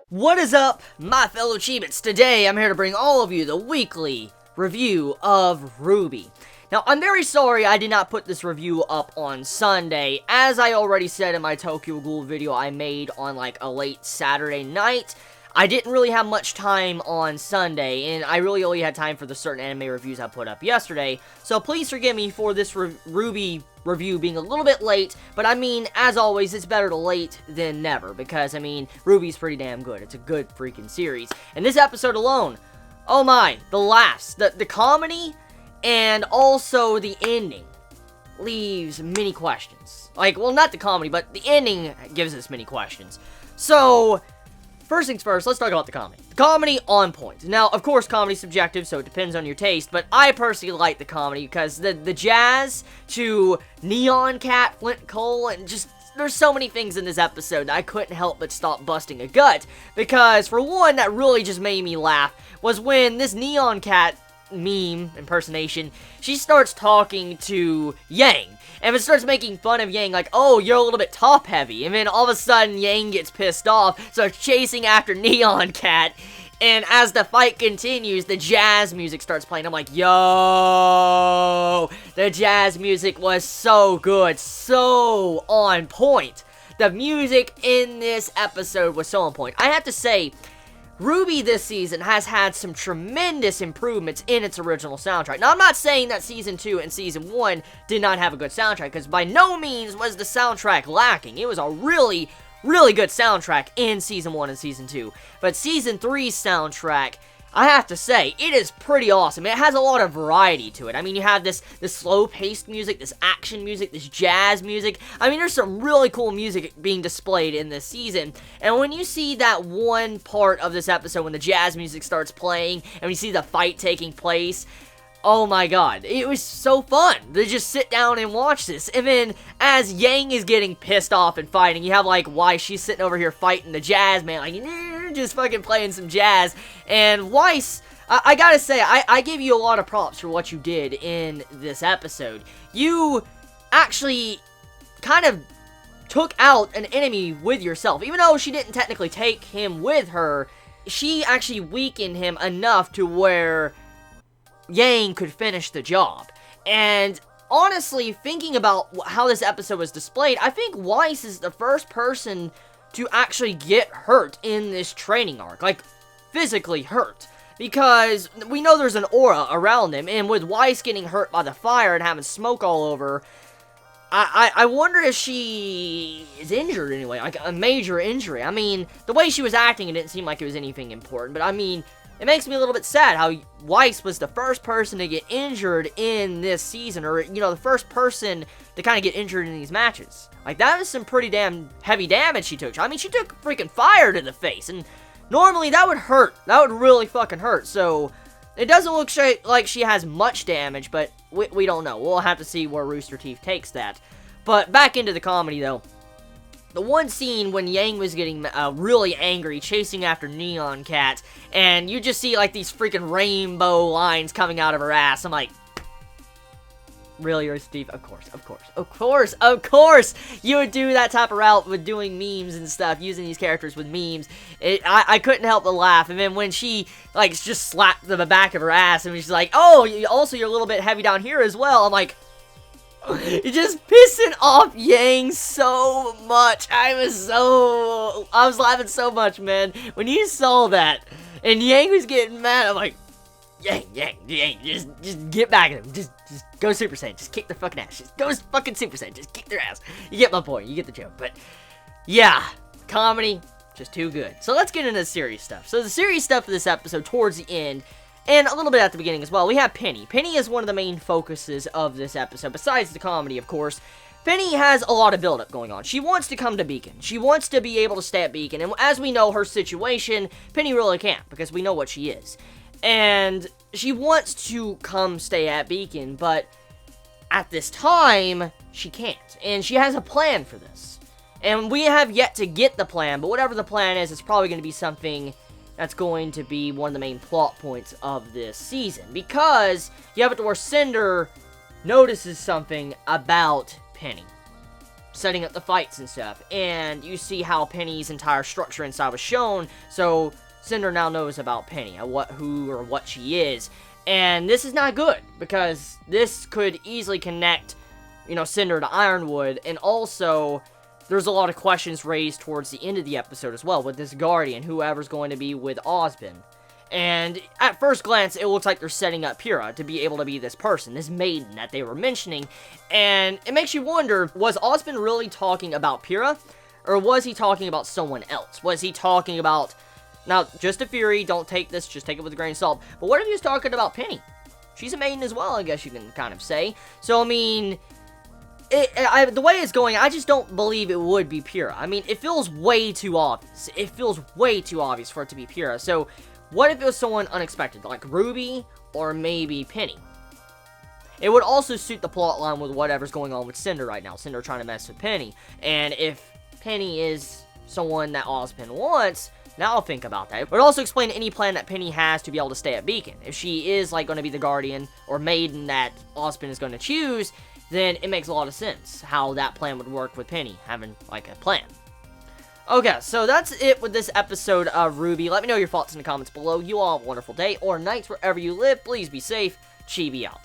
What is up, my fellow Chibits? Today, I'm here to bring all of you the weekly review of RWBY. Now, I'm very sorry I did not put this review up on Sunday. As I already said in my Tokyo Ghoul video I made on, like, a late Saturday night, I didn't really have much time on Sunday, and I really only had time for the certain anime reviews I put up yesterday. So please forgive me for this RWBY review being a little bit late, but I mean, as always, it's better to late than never, because, I mean, RWBY's pretty damn good. It's a good freaking series. And this episode alone, oh my, the laughs, the comedy, and also the ending leaves many questions. Like, well, not the comedy, but the ending gives us many questions. So, first things first, let's talk about the comedy. The comedy, on point. Now, of course, comedy's subjective, so it depends on your taste, but I personally like the comedy because the jazz to Neon Cat, Flint Cole, and just, there's so many things in this episode that I couldn't help but stop busting a gut, because, for one, that really just made me laugh, was when this Neon Cat meme impersonation, she starts talking to Yang, and it starts making fun of Yang, like, oh, you're a little bit top heavy, and then all of a sudden Yang gets pissed off, starts chasing after Neon Cat, and as the fight continues, the jazz music starts playing. I'm like, yo, the jazz music was so good, so on point. The music in this episode was so on point. I have to say, RWBY this season has had some tremendous improvements in its original soundtrack. Now, I'm not saying that Season 2 and Season 1 did not have a good soundtrack, because by no means was the soundtrack lacking. It was a really, really good soundtrack in Season 1 and Season 2. But Season 3's soundtrack, I have to say, it is pretty awesome. It has a lot of variety to it. I mean, you have this slow-paced music, this action music, this jazz music. I mean, there's some really cool music being displayed in this season. And when you see that one part of this episode when the jazz music starts playing, and we see the fight taking place, oh my god, it was so fun to just sit down and watch this. And then, as Yang is getting pissed off and fighting, you have, like, why she's sitting over here fighting the jazz man, like, just fucking playing some jazz. And Weiss, I gotta say, I give you a lot of props for what you did in this episode. You actually kind of took out an enemy with yourself. Even though she didn't technically take him with her, she actually weakened him enough to where Yang could finish the job. And honestly, thinking about how this episode was displayed, I think Weiss is the first person to actually get hurt in this training arc. Like, physically hurt. Because we know there's an aura around him, and with Weiss getting hurt by the fire and having smoke all over, I wonder if she is injured anyway, like a major injury. I mean, the way she was acting, it didn't seem like it was anything important, but I mean, it makes me a little bit sad how Weiss was the first person to get injured in this season, or, you know, the first person to kind of get injured in these matches. Like, that was some pretty damn heavy damage she took. I mean, she took freaking fire to the face, and normally that would hurt. That would really fucking hurt, so it doesn't look like she has much damage, but we don't know. We'll have to see where Rooster Teeth takes that. But back into the comedy, though. The one scene when Yang was getting really angry, chasing after Neon Cat, and you just see, like, these freaking rainbow lines coming out of her ass. I'm like, really, Rooster Teeth? Of course, you would do that type of route with doing memes and stuff, using these characters with memes. I couldn't help but laugh, and then when she, like, just slapped the back of her ass, and she's like, oh, also you're a little bit heavy down here as well, I'm like, you're just pissing off Yang so much. I was laughing so much, man. When you saw that, and Yang was getting mad, I'm like, Yang, just get back at him. Just go Super Saiyan. Just kick their fucking ass. Just go fucking Super Saiyan. Just kick their ass. You get my point. You get the joke. But, yeah, comedy, just too good. So let's get into the serious stuff. So the serious stuff of this episode towards the end, and a little bit at the beginning as well, we have Penny. Penny is one of the main focuses of this episode, besides the comedy, of course. Penny has a lot of buildup going on. She wants to come to Beacon. She wants to be able to stay at Beacon, and as we know her situation, Penny really can't, because we know what she is. And she wants to come stay at Beacon, but at this time, she can't. And she has a plan for this. And we have yet to get the plan, but whatever the plan is, it's probably going to be something that's going to be one of the main plot points of this season. Because you have it to where Cinder notices something about Penny. setting up the fights and stuff, and you see how Penny's entire structure inside was shown, so Cinder now knows about Penny, who or what she is, and this is not good, because this could easily connect, you know, Cinder to Ironwood, and also, there's a lot of questions raised towards the end of the episode as well, with this Guardian, whoever's going to be with Osmond. And at first glance, it looks like they're setting up Pyrrha to be able to be this person, this maiden that they were mentioning. And it makes you wonder, was Osmond really talking about Pyrrha? Or was he talking about someone else? Was he talking about... Now, just a theory, don't take this, just take it with a grain of salt. But what if he was talking about Penny? She's a maiden as well, I guess you can kind of say. So, I mean... the way it's going, I just don't believe it would be Pyrrha. I mean, it feels way too obvious. It feels way too obvious for it to be Pyrrha. So... what if it was someone unexpected, like RWBY, or maybe Penny? It would also suit the plotline with whatever's going on with Cinder right now. Cinder trying to mess with Penny. And if Penny is someone that Osmond wants, now I'll think about that. It would also explain any plan that Penny has to be able to stay at Beacon. If she is, like, going to be the Guardian or Maiden that Osmond is going to choose, then it makes a lot of sense how that plan would work with Penny, having, like, a plan. Okay, so that's it with this episode of RWBY. Let me know your thoughts in the comments below. You all have a wonderful day or nights wherever you live. Please be safe. Chibi out.